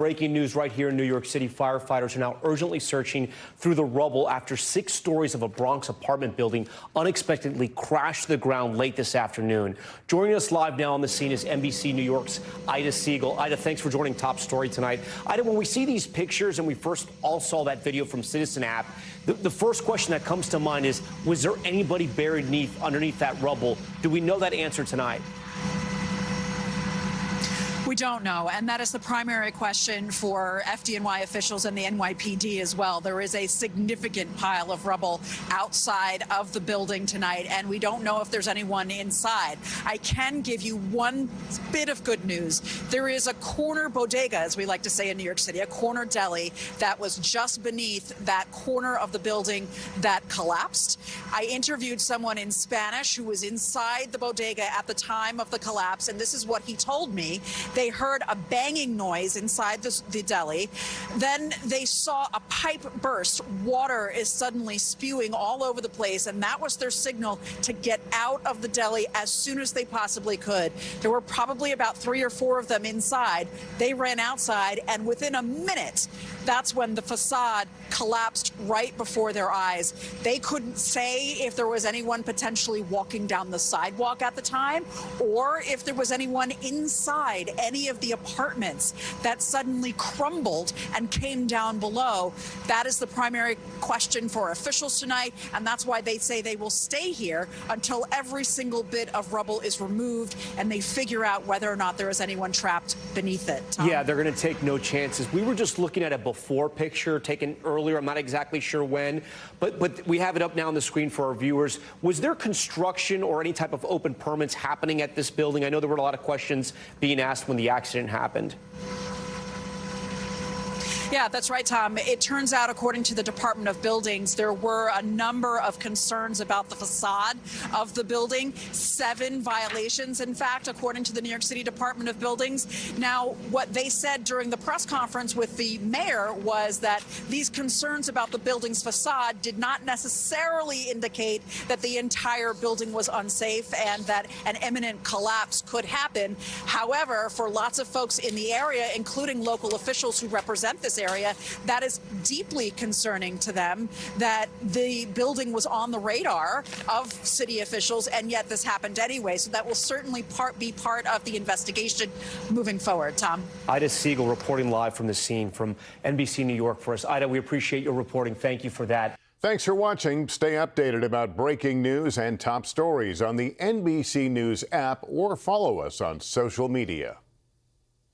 Breaking news right here in New York City. Firefighters are now urgently searching through the rubble after 6 stories of a Bronx apartment building unexpectedly crashed to the ground late this afternoon. Joining us live now on the scene is NBC New York's Ida Siegal. Ida, thanks for joining Top Story tonight. Ida, when we see these pictures and we first all saw that video from Citizen App, the first question that comes to mind is, was there anybody buried underneath that rubble? Do we know that answer tonight? We don't know, and that is the primary question for FDNY officials and the NYPD as well. There is a significant pile of rubble outside of the building tonight, and we don't know if there's anyone inside. I can give you one bit of good news. There is a corner bodega, as we like to say in New York City, a corner deli that was just beneath that corner of the building that collapsed. I interviewed someone in Spanish who was inside the bodega at the time of the collapse, and this is what he told me. They heard a banging noise inside the deli. Then they saw a pipe burst. Water is suddenly spewing all over the place, and that was their signal to get out of the deli as soon as they possibly could. There were probably about 3 or 4 of them inside. They ran outside, and within a minute, that's when the facade collapsed right before their eyes. They couldn't say if there was anyone potentially walking down the sidewalk at the time, or if there was anyone inside any of the apartments that suddenly crumbled and came down below. That is the primary question for officials tonight, and that's why they say they will stay here until every single bit of rubble is removed and they figure out whether or not there is anyone trapped beneath it. Tom? Yeah, they're going to take no chances. We were just looking at a before picture taken earlier. I'm not exactly sure when, but we have it up now on the screen for our viewers. Was there construction or any type of open permits happening at this building? I know there were a lot of questions being asked when the accident happened. Yeah, that's right, Tom. It turns out, according to the Department of Buildings, there were a number of concerns about the facade of the building. 7 violations, in fact, according to the New York City Department of Buildings. Now, what they said during the press conference with the mayor was that these concerns about the building's facade did not necessarily indicate that the entire building was unsafe and that an imminent collapse could happen. However, for lots of folks in the area, including local officials who represent this area, that is deeply concerning to them, that the building was on the radar of city officials, and yet this happened anyway. So that will certainly be part of the investigation moving forward. Tom. Ida Siegal reporting live from the scene from NBC New York for us. Ida, we appreciate your reporting. Thank you for that. Thanks for watching. Stay updated about breaking news and top stories on the NBC News app or follow us on social media.